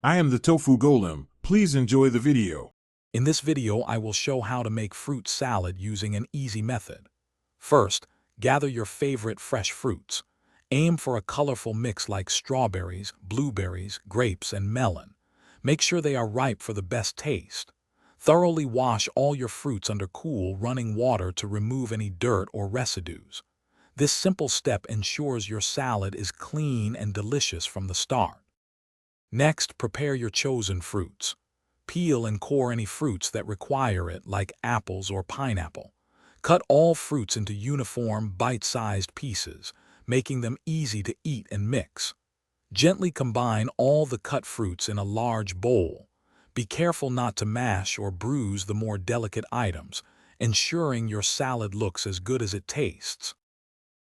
I am the Tofu Golem. Please enjoy the video. In this video, I will show how to make fruit salad using an easy method. First, gather your favorite fresh fruits. Aim for a colorful mix like strawberries, blueberries, grapes, and melon. Make sure they are ripe for the best taste. Thoroughly wash all your fruits under cool, running water to remove any dirt or residues. This simple step ensures your salad is clean and delicious from the start. Next, prepare your chosen fruits. Peel and core any fruits that require it, like apples or pineapple. Cut all fruits into uniform, bite-sized pieces, making them easy to eat and mix. Gently combine all the cut fruits in a large bowl. Be careful not to mash or bruise the more delicate items, ensuring your salad looks as good as it tastes.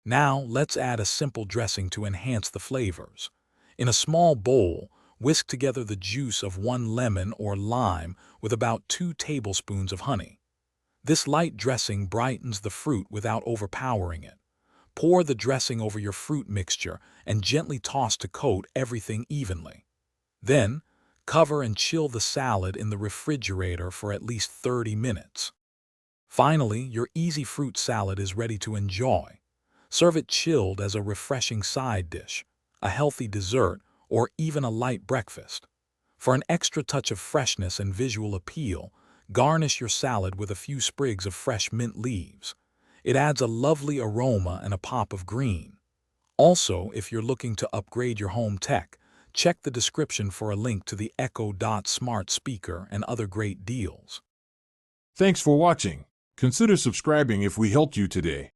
Now, let's add a simple dressing to enhance the flavors. In a small bowl, whisk together the juice of 1 lemon or lime with about 2 tablespoons of honey. This light dressing brightens the fruit without overpowering it. Pour the dressing over your fruit mixture and gently toss to coat everything evenly. Then, cover and chill the salad in the refrigerator for at least 30 minutes. Finally, your easy fruit salad is ready to enjoy. Serve it chilled as a refreshing side dish, a healthy dessert, or even a light breakfast. For an extra touch of freshness and visual appeal, garnish your salad with a few sprigs of fresh mint leaves. It adds a lovely aroma and a pop of green. Also, if you're looking to upgrade your home tech, check the description for a link to the Echo Dot smart speaker and other great deals. Thanks for watching. Consider subscribing if we helped you today.